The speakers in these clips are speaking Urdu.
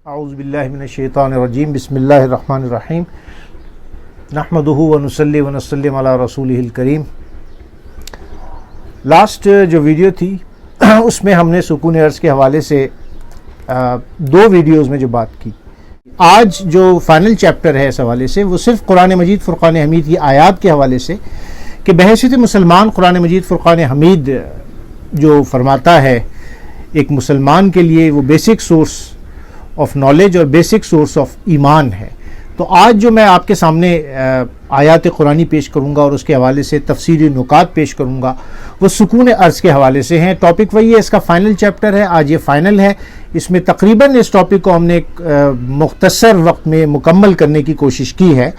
اعوذ باللہ من الشیطان الرجیم بسم اللہ الرحمن الرحیم نحمدہ ونصلی ونسلم علی رسولہ الکریم۔ لاسٹ جو ویڈیو تھی اس میں ہم نے سکون ارض کے حوالے سے دو ویڈیوز میں جو بات کی۔ آج جو فائنل چیپٹر ہے اس حوالے سے وہ صرف قرآن مجید فرقان حمید کی آیات کے حوالے سے کہ بحیثیت مسلمان قرآن مجید فرقان حمید جو فرماتا ہے ایک مسلمان کے لیے وہ بیسک سورس آف نالج اور بیسک سورس آف ایمان ہے۔ تو آج جو میں آپ کے سامنے آیات قرآنی پیش کروں گا اور اس کے حوالے سے تفصیلی نکات پیش کروں گا وہ سکون ارض کے حوالے سے ہیں۔ ٹاپک وہی ہے، اس کا فائنل چیپٹر ہے، آج یہ فائنل ہے۔ اس میں تقریباً اس ٹاپک کو ہم نے ایک مختصر وقت میں مکمل کرنے کی کوشش کی ہے۔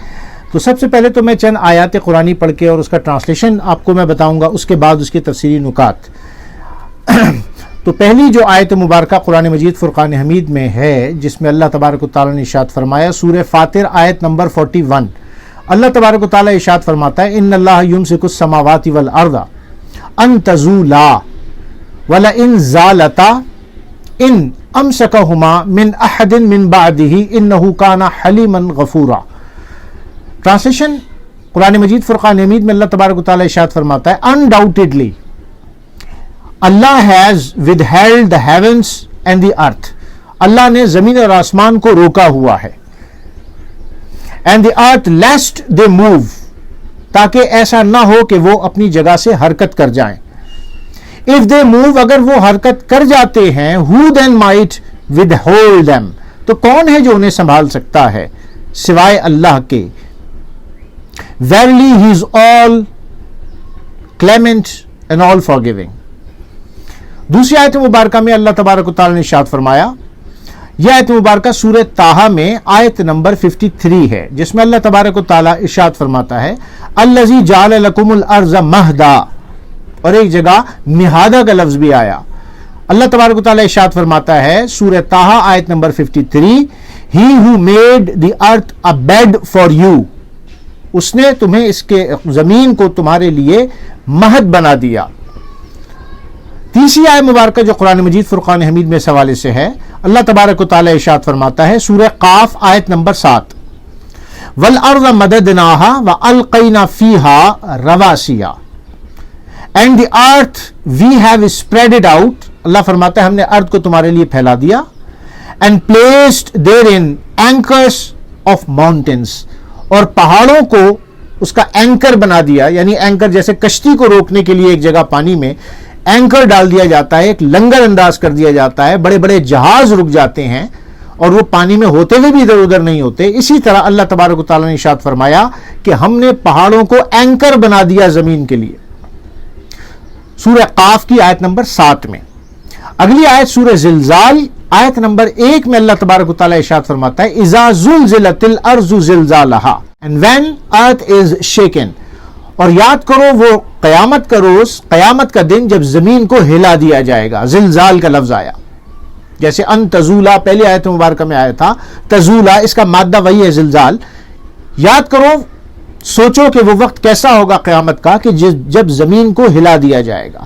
تو سب سے پہلے تو میں چند آیات قرآنی پڑھ کے اور اس کا ٹرانسلیشن آپ کو میں بتاؤں گا، اس کے بعد اس کے تفصیلی نکات۔ تو پہلی جو آیت مبارکہ قرآن مجید فرقان حمید میں ہے جس میں اللہ تبارک و تعالیٰ نے ارشاد فرمایا، سورہ فاطر آیت نمبر 41، اللہ تبارک و تعالیٰ ارشاد فرماتا ہے ان اللہ یمسک السماوات والارض ان تزولا ولئن زالتا ان امسکہما من احد من بعدہ انہ کان حلیما غفورا۔ ٹرانسلیشن قرآن مجید فرقان حمید میں اللہ تبارک و تعالیٰ ارشاد فرماتا ہے undoubtedly Allah has withheld the heavens and the earth، اللہ نے زمین اور آسمان کو روکا ہوا ہے، and the earth lest they move، تاکہ ایسا نہ ہو کہ وہ اپنی جگہ سے حرکت کر جائیں۔ if they move، اگر وہ حرکت کر جاتے ہیں، who then might withhold them، تو کون ہے جو انہیں سنبھال سکتا ہے سوائے اللہ کے۔ verily he is all clement and all forgiving۔ دوسری آیت مبارکہ میں اللہ تبارک و تعالیٰ نے ارشاد فرمایا، یہ آیت مبارکہ سورہ طٰہٰ میں آیت نمبر 53 ہے جس میں اللہ تبارک و تعالیٰ ارشاد فرماتا ہے الذی جعل لکم الارض مہدا، اور ایک جگہ مہادہ کا لفظ بھی آیا۔ اللہ تبارک و تعالیٰ ارشاد فرماتا ہے سورہ طٰہٰ آیت number 53، He who made the earth a bed for you، اس نے تمہیں اس کے زمین کو تمہارے لیے مہد بنا دیا۔ تیسری آیت مبارکہ جو قرآن مجید فرقان حمید میں اس حوالے سے ہے، اللہ تبارک و تعالیٰ ارشاد فرماتا ہے سورہ قاف آیت نمبر 7، وَالْأَرْضَ مَدَدْنَاهَا وَأَلْقَيْنَا فِيهَا رَوَاسِيَ، and the earth we have spread it out، اللہ فرماتا ہے ہم نے ارض کو تمہارے لیے پھیلا دیا، and placed therein anchors of mountains، اور پہاڑوں کو اس کا اینکر بنا دیا، یعنی اینکر جیسے کشتی کو روکنے کے لیے ایک جگہ پانی میں اینکر ڈال دیا جاتا ہے، ایک لنگر انداز کر دیا جاتا ہے، بڑے بڑے جہاز رک جاتے ہیں اور وہ پانی میں ہوتے ہوئے بھی ادھر ادھر نہیں ہوتے۔ اسی طرح اللہ تبارک و تعالیٰ نے ارشاد فرمایا کہ ہم نے پہاڑوں کو اینکر بنا دیا زمین کے لیے، سورہ قاف کی آیت نمبر 7 میں۔ اگلی آیت سورہ زلزال آیت نمبر 1 میں اللہ تبارک و تعالیٰ ارشاد فرماتا ہے اذا زلزلت الارض زلزالها and when earth is shaken، اور یاد کرو وہ قیامت کا روز، قیامت کا دن جب زمین کو ہلا دیا جائے گا۔ زلزال کا لفظ آیا، جیسے ان تزولا پہلی آیت مبارکہ میں آیا تھا، تزولا اس کا مادہ وہی ہے زلزال۔ یاد کرو، سوچو کہ وہ وقت کیسا ہوگا قیامت کا کہ جب زمین کو ہلا دیا جائے گا۔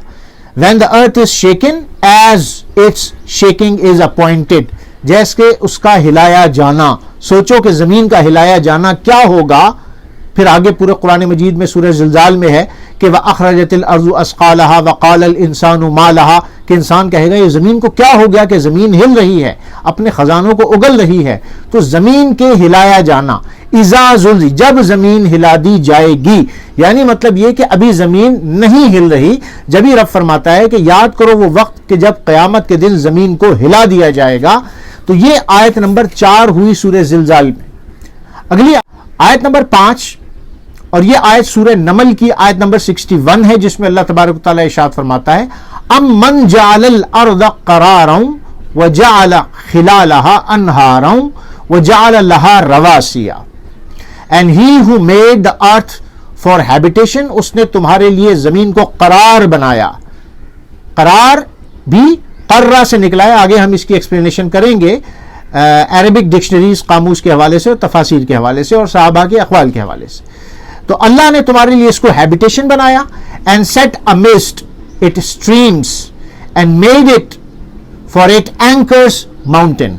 when the earth is shaken as its shaking is appointed، جیسے کہ اس کا ہلایا جانا، سوچو کہ زمین کا ہلایا جانا کیا ہوگا۔ پھر آگے پورے قرآن مجید میں سورہ زلزال میں ہے کہ وَأَخْرَجَتِ الْأَرْضُ أَثْقَالَهَا وَقَالَ الْإِنسَانُ مَا لَهَا، کہ انسان کہے گا یہ زمین کو کیا ہو گیا کہ زمین ہل رہی ہے، اپنے خزانوں کو اگل رہی ہے۔ تو زمین کے ہلایا جانا، اذا زلزلت، جب زمین ہلا دی جائے گی، یعنی مطلب یہ کہ ابھی زمین نہیں ہل رہی، جب ہی رب فرماتا ہے کہ یاد کرو وہ وقت کہ جب قیامت کے دن زمین کو ہلا دیا جائے گا۔ تو یہ آیت نمبر 4 ہوئی سورہ زلزال میں۔ اگلی آیت نمبر 5 اور یہ آیت سورہ نمل کی آیت نمبر 61 ہے جس میں اللہ تبارک و تعالیٰ ارشاد فرماتا ہے امن جعل الارض قرارا وجعل خلالها انہارا وجعل لها رواسیا، and he who made the earth for habitation، اس نے تمہارے لیے زمین کو قرار بنایا۔ قرار بھی قرہ سے نکلا ہے، آگے ہم اس کی ایکسپلینیشن کریں گے عربک ڈکشنریز قاموس کے حوالے سے اور تفاسیر کے حوالے سے اور صحابہ کے اقوال کے حوالے سے۔ تو اللہ نے تمہارے لیے اس کو ہیبیٹیشن بنایا، and set amidst it streams and made it for it anchors mountain،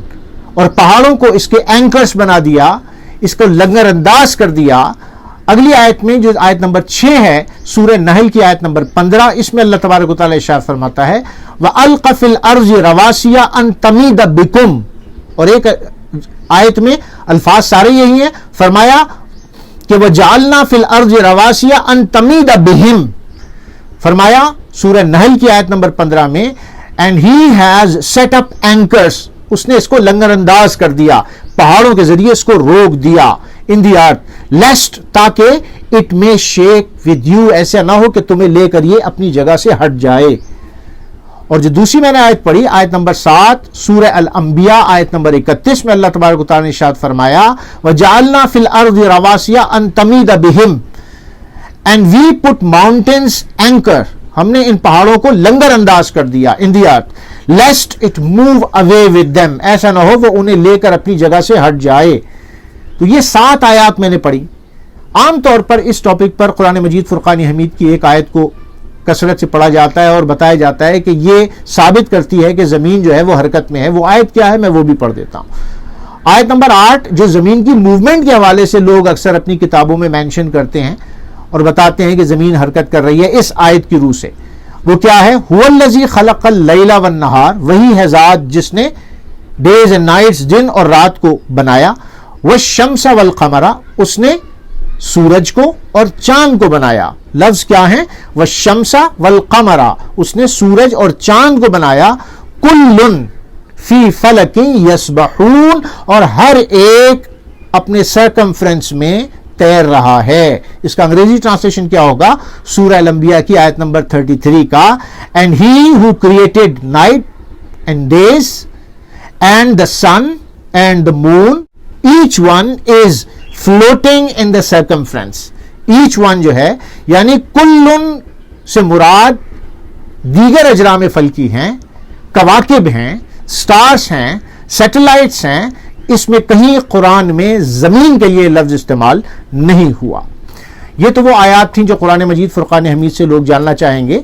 اور پہاڑوں کو اس کے اینکرز بنا دیا، اس کو لنگر انداز کر دیا۔ اگلی آیت میں جو آیت نمبر 6 ہے سورہ نحل کی آیت نمبر 15، اس میں اللہ تبارک و تعالی ارشاد فرماتا ہے وَأَلْقَ فِي الْأَرْضِ رَوَاسِيَ أَن تَمِيدَ بِكُمْ، اور ایک آیت میں الفاظ سارے یہی ہیں، فرمایا کہ وَجَعَلْنَا فِي الْأَرْضِ رَوَاسِيَ أَن تَمِيدَ بِهِمْ، فرمایا سورہ نحل کی آیت نمبر 15 میں and he has set up anchors، اس نے اس کو لنگر انداز کر دیا، پہاڑوں کے ذریعے اس کو روک دیا in the earth lest، تاکہ it may shake with you، ایسا نہ ہو کہ تمہیں لے کر یہ اپنی جگہ سے ہٹ جائے۔ اور جو دوسری میں نے آیت پڑھی آیت نمبر 7 سورہ الانبیاء آیت نمبر 31 میں اللہ تبارک و تعالی نے ارشاد فرمایا وَجَعَلْنَا فِي الْأَرْضِ رَوَاسِيَ أَن تَمِيدَ بِهِمْ and we put mountains anchor، ہم نے ان پہاڑوں کو لنگر انداز کر دیا in the earth lest it move away with them، ایسا نہ ہو وہ انہیں لے کر اپنی جگہ سے ہٹ جائے۔ تو یہ 7 آیات میں نے پڑھی۔ عام طور پر اس ٹاپک پر قرآن مجید فرقان حمید کی ایک آیت کو کثرت سے پڑھا جاتا ہے اور بتایا جاتا ہے کہ یہ ثابت کرتی ہے کہ زمین جو ہے وہ حرکت میں ہے۔ وہ آیت کیا ہے میں وہ بھی پڑھ دیتا ہوں۔ آیت نمبر 8 جو زمین کی موومنٹ کے حوالے سے لوگ اکثر اپنی کتابوں میں مینشن کرتے ہیں اور بتاتے ہیں کہ زمین حرکت کر رہی ہے اس آیت کی روح سے، وہ کیا ہے هُوَ الَّذِي خَلَقَ اللَّيْلَ وَالنَّهَارَ، وہی ہے ذات جس نے ڈیز اینڈ نائٹس دن اور رات کو بنایا، وَالشَّمْسَ وَالْقَمَرَ، اس نے سورج کو اور چاند کو بنایا۔ لفظ کیا ہے وَالشَّمْسَ وَالْقَمَرَ، اس نے سورج اور چاند کو بنایا، كُلٌّ فِي فَلَكٍ يَسْبَحُونَ، اور ہر ایک اپنے سرکمفرنس میں تیر رہا ہے۔ اس کا انگریزی ٹرانسلیشن کیا ہوگا سورہ الانبیاء کی آیت نمبر 33 کا and he who created night and days and the sun and the moon each one is floating in the circumference، each one جو ہے یعنی کلن سے مراد دیگر اجرام فلکی ہیں، کواکب ہیں، سٹارز ہیں، سیٹلائٹس ہیں، اس میں کہیں قرآن میں زمین کے لیے لفظ استعمال نہیں ہوا۔ یہ تو وہ آیات تھیں جو قرآن مجید فرقان حمید سے لوگ جاننا چاہیں گے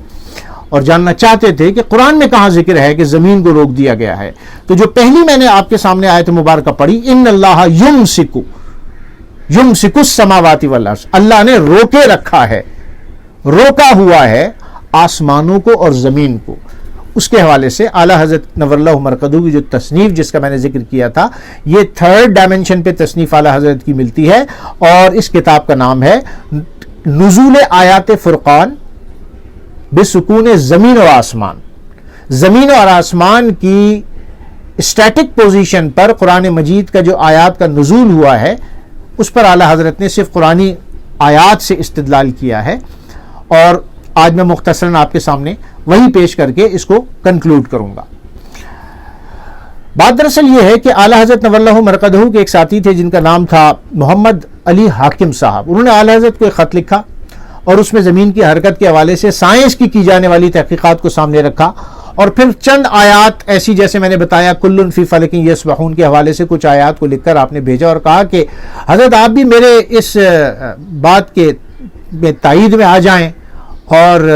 اور جاننا چاہتے تھے کہ قرآن میں کہاں ذکر ہے کہ زمین کو روک دیا گیا ہے۔ تو جو پہلی میں نے آپ کے سامنے آیت مبارکہ پڑھی ان اللہ یمسک السماوات والارض، اللہ نے روکے رکھا ہے، روکا ہوا ہے آسمانوں کو اور زمین کو۔ اس کے حوالے سے اعلیٰ حضرت نور اللہ مرقدو کی جو تصنیف جس کا میں نے ذکر کیا تھا، یہ 3rd ڈائمنشن پہ تصنیف اعلیٰ حضرت کی ملتی ہے اور اس کتاب کا نام ہے نزول آیات فرقان بسکون زمین و آسمان۔ زمین اور آسمان کی اسٹیٹک پوزیشن پر قرآن مجید کا جو آیات کا نزول ہوا ہے اس پر اعلیٰ حضرت نے صرف قرآنی آیات سے استدلال کیا ہے، اور آج میں مختصراً آپ کے سامنے وہی پیش کر کے اس کو کنکلوڈ کروں گا۔ بات دراصل یہ ہے کہ اعلیٰ حضرت نور اللہ مرقدہ کے ایک ساتھی تھے جن کا نام تھا محمد علی حاکم صاحب، انہوں نے اعلیٰ حضرت کو ایک خط لکھا اور اس میں زمین کی حرکت کے حوالے سے سائنس کی جانے والی تحقیقات کو سامنے رکھا، اور پھر چند آیات ایسی جیسے میں نے بتایا کلن فی فلک یسبحون کے حوالے سے کچھ آیات کو لکھ کر آپ نے بھیجا اور کہا کہ حضرت آپ بھی میرے اس بات کے تائید میں آ جائیں اور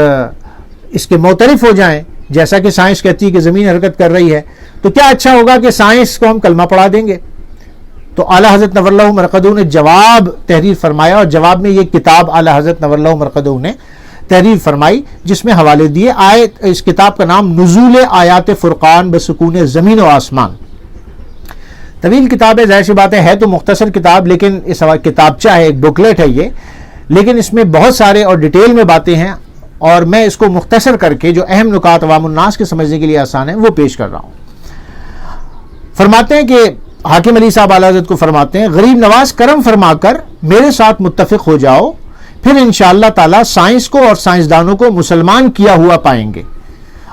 اس کے معترف ہو جائیں، جیسا کہ سائنس کہتی ہے کہ زمین حرکت کر رہی ہے، تو کیا اچھا ہوگا کہ سائنس کو ہم کلمہ پڑھا دیں گے۔ تو اعلیٰ حضرت نور اللہ مرقدہ نے جواب تحریر فرمایا، اور جواب میں یہ کتاب اعلیٰ حضرت نور اللہ مرقدہ نے تحریر فرمائی جس میں حوالے دیے اس کتاب کا نام نزول آیات فرقان بسکون زمین و آسمان۔ طویل کتاب ہے، ظاہر سی بات ہے تو مختصر کتاب، لیکن اس کتابچہ ہے، ایک بکلیٹ ہے یہ، لیکن اس میں بہت سارے اور ڈیٹیل میں باتیں ہیں، اور میں اس کو مختصر کر کے جو اہم نکات عوام الناس کے سمجھنے کے لیے آسان ہے وہ پیش کر رہا ہوں۔ فرماتے ہیں کہ حاکم علی صاحب اعلیٰ حضرت کو فرماتے ہیں غریب نواز کرم فرما کر میرے ساتھ متفق ہو جاؤ، پھر انشاءاللہ تعالی سائنس کو اور سائنسدانوں کو مسلمان کیا ہوا پائیں گے۔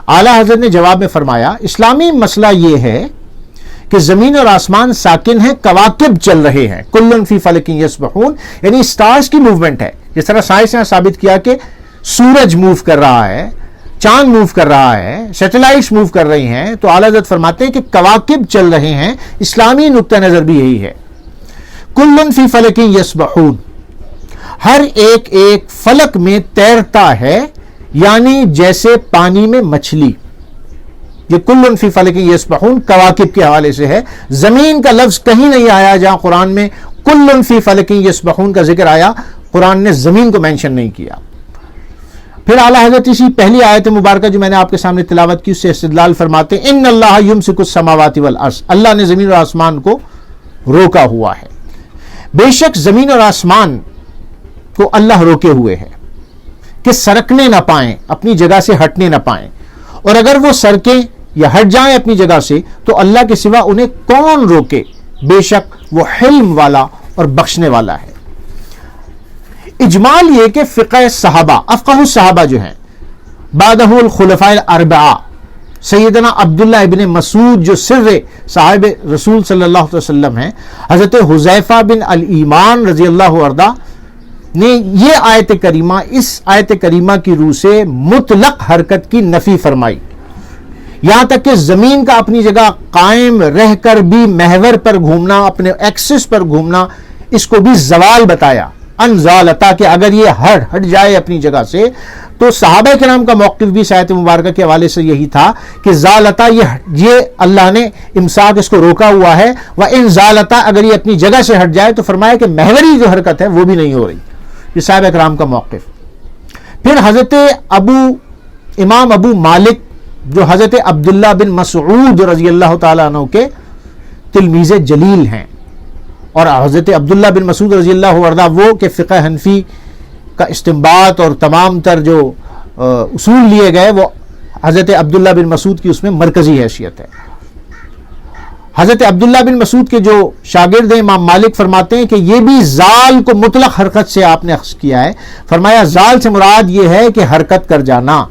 اعلیٰ حضرت نے جواب میں فرمایا اسلامی مسئلہ یہ ہے کہ زمین اور آسمان ساکن ہیں، کواکب چل رہے ہیں، کلن فی فلک یسبحون، یعنی سٹارز کی موومنٹ ہے، جس طرح سائنس نے ثابت کیا کہ سورج موو کر رہا ہے، چاند موو کر رہا ہے، سیٹلائٹس موو کر رہی ہیں، تو اعلیٰ حضرت فرماتے ہیں کہ کواکب چل رہے ہیں۔ اسلامی نقطہ نظر بھی یہی ہے، کلن فی فلک یسبحون، ہر ایک ایک فلک میں تیرتا ہے، یعنی جیسے پانی میں مچھلی، یہ کل فی فلک یسبحون کواکب کے حوالے سے ہے. زمین کا لفظ کہیں نہیں آیا جہاں قرآن میں کل فی فلک یسبحون کا ذکر آیا قرآن نے زمین کو مینشن نہیں کیا. پھر اعلیٰ حضرت اسی پہلی آیت مبارکہ جو میں نے آپ کے سامنے تلاوت کی اس سے استدلال فرماتے ہیں ان اللہ یمسک السماوات والارض، اللہ نے زمین اور آسمان کو روکا ہوا ہے. بے شک زمین اور آسمان کو اللہ روکے ہوئے ہے کہ سرکنے نہ پائیں، اپنی جگہ سے ہٹنے نہ پائیں، اور اگر وہ سرکیں یا ہٹ جائیں اپنی جگہ سے تو اللہ کے سوا انہیں کون روکے، بے شک وہ حلم والا اور بخشنے والا ہے. اجمال یہ کہ فقہ صحابہ افقہ الصحابہ جو ہیں بعدہ الخلفاء الاربعہ، سیدنا عبداللہ ابن مسعود جو سر صاحب رسول صلی اللہ علیہ وسلم ہیں، حضرت حذیفہ بن الایمان رضی اللہ عنہ نے یہ آیت کریمہ اس آیت کریمہ کی روح سے مطلق حرکت کی نفی فرمائی، یہاں تک کہ زمین کا اپنی جگہ قائم رہ کر بھی محور پر گھومنا، اپنے ایکسس پر گھومنا، اس کو بھی زوال بتایا. انزالتا کہ اگر یہ ہٹ جائے اپنی جگہ سے تو صحابہ کرام کا موقف بھی اس آیت مبارکہ کے حوالے سے یہی تھا کہ زالتا یہ اللہ نے امساک اس کو روکا ہوا ہے، وَإِن زالتا اگر یہ اپنی جگہ سے ہٹ جائے تو فرمایا کہ محوری جو حرکت ہے وہ بھی نہیں ہو رہی. یہ صحابہ کرام کا موقف. پھر حضرت امام ابو مالک جو حضرت عبداللہ بن مسعود رضی اللہ تعالیٰ عنہ کے تلمیذ جلیل ہیں، اور حضرت عبداللہ بن مسعود رضی اللہ عنہ وہ کہ فقہ حنفی کا استنباط اور تمام تر جو اصول لیے گئے وہ حضرت عبداللہ بن مسعود کی اس میں مرکزی حیثیت ہے. حضرت عبداللہ بن مسعود کے جو شاگرد ہیں امام مالک فرماتے ہیں کہ یہ بھی زال کو مطلق حرکت سے آپ نے اخذ کیا ہے. فرمایا زال سے مراد یہ ہے کہ حرکت کر جانا،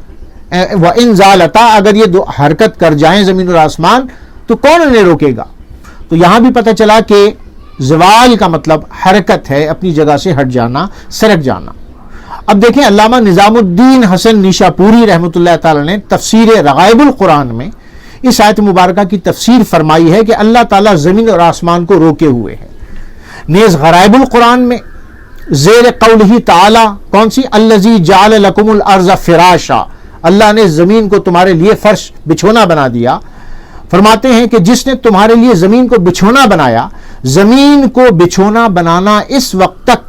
وَإِن زَالَتَا اگر یہ دو حرکت کر جائیں زمین اور آسمان تو کون انہیں روکے گا. تو یہاں بھی پتہ چلا کہ زوال کا مطلب حرکت ہے، اپنی جگہ سے ہٹ جانا، سرک جانا. اب دیکھیں علامہ نظام الدین حسن نیشاپوری رحمۃ اللہ تعالی نے تفسیر رغائب القرآن میں اس آیت مبارکہ کی تفسیر فرمائی ہے کہ اللہ تعالیٰ زمین اور آسمان کو روکے ہوئے ہے. نیز غرائب القرآن میں زیر قولہ تعالی کون سی الذی جعل لکم الارض فراشا، اللہ نے زمین کو تمہارے لیے فرش بچھونا بنا دیا. فرماتے ہیں کہ جس نے تمہارے لیے زمین کو بچھونا بنایا، زمین کو بچھونا بنانا اس وقت تک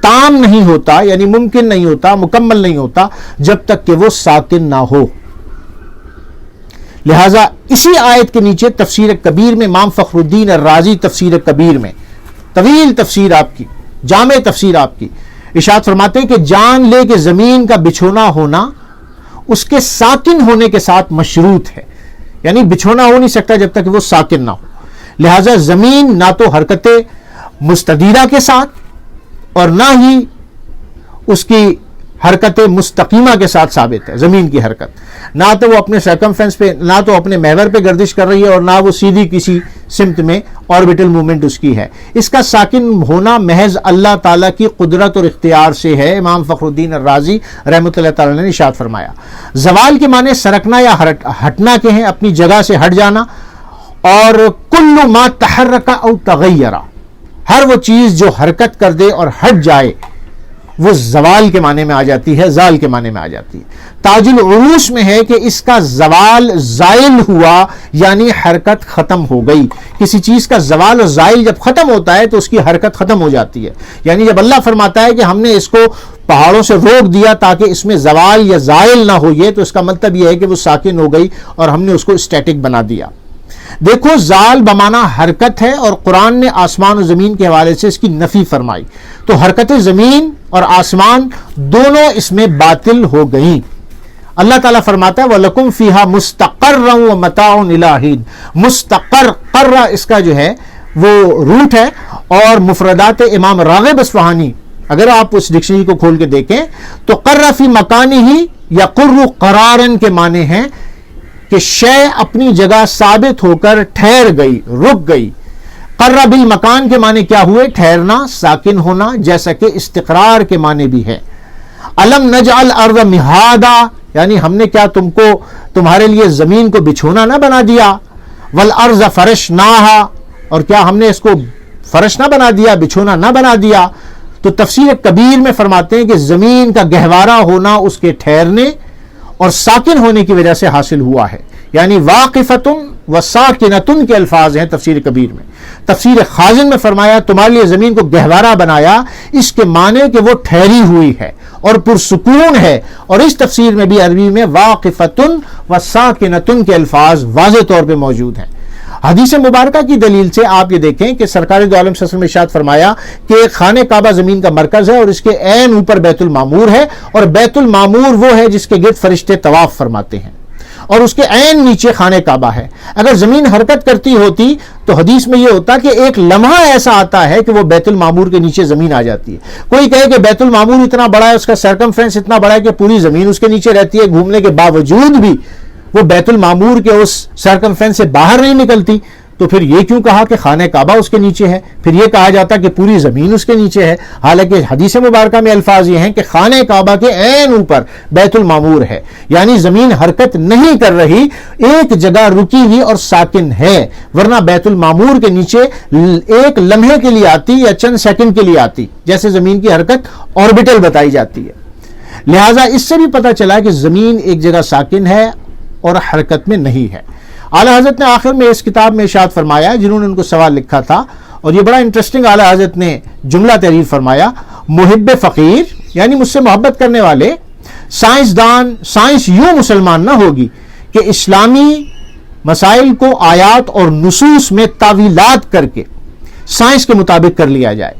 تام نہیں ہوتا، یعنی ممکن نہیں ہوتا، مکمل نہیں ہوتا جب تک کہ وہ ساکن نہ ہو. لہٰذا اسی آیت کے نیچے تفسیر کبیر میں امام فخر الدین الرازی تفسیر کبیر میں طویل تفسیر آپ کی، جامع تفسیر آپ کی، ارشاد فرماتے ہیں کہ جان لے کہ زمین کا بچھونا ہونا اس کے ساکن ہونے کے ساتھ مشروط ہے، یعنی بچھونا ہو نہیں سکتا جب تک کہ وہ ساکن نہ ہو. لہٰذا زمین نہ تو حرکت مستدیرہ کے ساتھ اور نہ ہی اس کی حرکت مستقیمہ کے ساتھ ثابت ہے. زمین کی حرکت نہ تو وہ اپنے سرکمفرنس پہ، نہ تو اپنے محور پہ گردش کر رہی ہے، اور نہ وہ سیدھی کسی سمت میں آربیٹل موومنٹ اس کی ہے. اس کا ساکن ہونا محض اللہ تعالیٰ کی قدرت اور اختیار سے ہے. امام فخر الدین الرازی رحمۃ اللہ تعالیٰ نے ارشاد فرمایا زوال کے معنی سرکنا یا ہٹنا کے ہیں، اپنی جگہ سے ہٹ جانا. اور کل ما تحرک او تغیر، ہر وہ چیز جو حرکت کر دے اور ہٹ جائے وہ زوال کے معنی میں آ جاتی ہے، زال کے معنی میں آ جاتی ہے. تاج العروش میں ہے کہ اس کا زوال زائل ہوا یعنی حرکت ختم ہو گئی. کسی چیز کا زوال اور زائل جب ختم ہوتا ہے تو اس کی حرکت ختم ہو جاتی ہے. یعنی جب اللہ فرماتا ہے کہ ہم نے اس کو پہاڑوں سے روک دیا تاکہ اس میں زوال یا زائل نہ ہو، یہ تو اس کا مطلب یہ ہے کہ وہ ساکن ہو گئی اور ہم نے اس کو اسٹیٹک بنا دیا. دیکھو زال بمعنی حرکت ہے، اور قرآن نے آسمان و زمین کے حوالے سے اس کی نفی فرمائی، تو حرکت زمین اور آسمان دونوں اس میں باطل ہو گئیں. اللہ تعالیٰ فرماتا ہے وَلَكُمْ فِيهَا مُسْتَقَرًّا وَمَتَاعٌ إِلَىٰ حِينٍ. مستقر قرہ اس کا جو ہے وہ روٹ ہے، اور مفردات امام راغب اصفہانی اگر آپ اس ڈکشنری کو کھول کے دیکھیں تو قرہ فی مکانہ یقر قرارن کے معنی ہیں کہ شے اپنی جگہ ثابت ہو کر ٹھہر گئی، رک گئی. قرہ بالمکان کے معنی کیا ہوئے؟ ٹھہرنا، ساکن ہونا، جیسا کہ استقرار کے معنی بھی ہے. الم نجعل الارض مہادا، یعنی ہم نے کیا تم کو تمہارے لیے زمین کو بچھونا نہ بنا دیا. والارض فرشناہا، اور کیا ہم نے اس کو فرش نہ بنا دیا، بچھونا نہ بنا دیا. تو تفسیر کبیر میں فرماتے ہیں کہ زمین کا گہوارہ ہونا اس کے ٹھہرنے اور ساکن ہونے کی وجہ سے حاصل ہوا ہے. یعنی واقفتن و ساکنتن کے الفاظ ہیں تفسیر کبیر میں. تفسیر خازن میں فرمایا تمہارے لیے زمین کو گہوارہ بنایا، اس کے معنی کہ وہ ٹھہری ہوئی ہے اور پرسکون ہے. اور اس تفسیر میں بھی عربی میں واقفتن و ساکنتن کے الفاظ واضح طور پہ موجود ہیں. حدیث مبارکہ کی دلیل سے آپ یہ دیکھیں کہ سرکار دو عالم صلی اللہ علیہ وسلم نے ارشاد فرمایا کہ خانہ کعبہ زمین کا مرکز ہے اور اس کے عین اوپر بیت المعمور ہے، اور بیت المعمور وہ ہے جس کے گرد فرشتے طواف فرماتے ہیں، اور اس کے عین نیچے خانہ کعبہ ہے. اگر زمین حرکت کرتی ہوتی تو حدیث میں یہ ہوتا کہ ایک لمحہ ایسا آتا ہے کہ وہ بیت المعمور کے نیچے زمین آ جاتی ہے. کوئی کہے کہ بیت المعمور اتنا بڑا ہے، اس کا سرکمفرنس اتنا بڑا ہے کہ پوری زمین اس کے نیچے رہتی ہے، گھومنے کے باوجود بھی وہ بیت المعمور کے اس سرکمفرنس سے باہر نہیں نکلتی، تو پھر یہ کیوں کہا کہ خانہ کعبہ اس کے نیچے ہے؟ پھر یہ کہا جاتا کہ پوری زمین اس کے نیچے ہے. حالانکہ حدیث مبارکہ میں الفاظ یہ ہیں کہ خانہ کعبہ کے عین اوپر بیت المعمور ہے، یعنی زمین حرکت نہیں کر رہی، ایک جگہ رکی ہوئی اور ساکن ہے. ورنہ بیت المعمور کے نیچے ایک لمحے کے لیے آتی یا چند سیکنڈ کے لیے آتی، جیسے زمین کی حرکت آربیٹل بتائی جاتی ہے. لہٰذا اس سے بھی پتہ چلا کہ زمین ایک جگہ ساکن ہے اور حرکت میں نہیں ہے. اعلیٰ حضرت نے آخر میں اس کتاب میں ارشاد فرمایا، جنہوں نے ان کو سوال لکھا تھا، اور یہ بڑا انٹرسٹنگ اعلیٰ حضرت نے جملہ تحریر فرمایا، محب فقیر یعنی مجھ سے محبت کرنے والے سائنسدان، سائنس یوں مسلمان نہ ہوگی کہ اسلامی مسائل کو آیات اور نصوص میں تعویلات کر کے سائنس کے مطابق کر لیا جائے.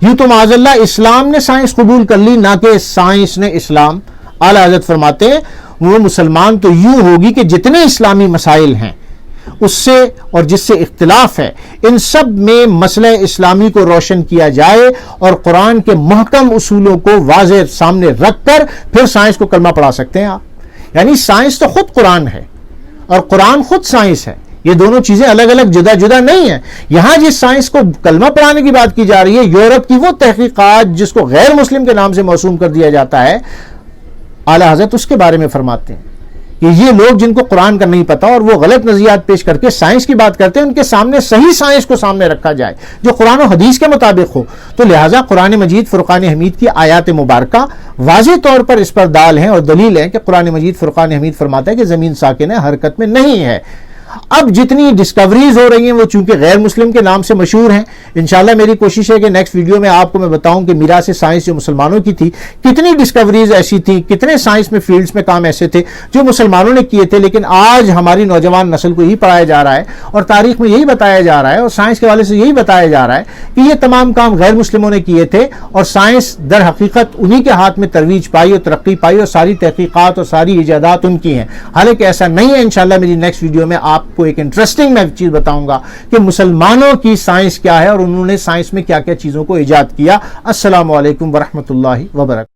یوں تو معاذ اللہ اسلام نے سائنس قبول کر لی، نہ کہ سائنس نے اسلام. اعلیٰ حضرت فرماتے ہیں وہ مسلمان تو یوں ہوگی کہ جتنے اسلامی مسائل ہیں اس سے اور جس سے اختلاف ہے، ان سب میں مسئلہ اسلامی کو روشن کیا جائے اور قرآن کے محکم اصولوں کو واضح سامنے رکھ کر پھر سائنس کو کلمہ پڑھا سکتے ہیں آپ. یعنی سائنس تو خود قرآن ہے اور قرآن خود سائنس ہے، یہ دونوں چیزیں الگ الگ جدا جدا نہیں ہیں. یہاں جس سائنس کو کلمہ پڑھانے کی بات کی جا رہی ہے، یورپ کی وہ تحقیقات جس کو غیر مسلم کے نام سے موسوم کر دیا جاتا ہے، اعلیٰ حضرت اس کے بارے میں فرماتے ہیں کہ یہ لوگ جن کو قرآن کا نہیں پتا اور وہ غلط نظریات پیش کر کے سائنس کی بات کرتے ہیں، ان کے سامنے صحیح سائنس کو سامنے رکھا جائے جو قرآن و حدیث کے مطابق ہو. تو لہٰذا قرآن مجید فرقان حمید کی آیات مبارکہ واضح طور پر اس پر دال ہیں اور دلیل ہے کہ قرآن مجید فرقان حمید فرماتا ہے کہ زمین ساکن ہے، حرکت میں نہیں ہے. اب جتنی ڈسکوریز ہو رہی ہیں وہ چونکہ غیر مسلم کے نام سے مشہور ہیں. انشاءاللہ میری کوشش ہے کہ نیکسٹ ویڈیو میں آپ کو میں بتاؤں کہ میراث سائنس جو مسلمانوں کی تھی، کتنی ڈسکوریز ایسی تھیں، کتنے سائنس میں فیلڈز میں کام ایسے تھے جو مسلمانوں نے کیے تھے، لیکن آج ہماری نوجوان نسل کو یہی پڑھایا جا رہا ہے اور تاریخ میں یہی بتایا جا رہا ہے اور سائنس کے والے سے یہی بتایا جا رہا ہے کہ یہ تمام کام غیر مسلموں نے کیے تھے اور سائنس در حقیقت انہی کے ہاتھ میں ترویج پائی اور ترقی پائی اور ساری تحقیقات اور ساری ایجادات ان کی ہیں. حالانکہ ایسا نہیں ہے. انشاءاللہ میری نیکسٹ ویڈیو میں آپ کو ایک انٹرسٹنگ میں چیز بتاؤں گا کہ مسلمانوں کی سائنس کیا ہے اور انہوں نے سائنس میں کیا کیا چیزوں کو ایجاد کیا. السلام علیکم ورحمۃ اللہ وبرکاتہ.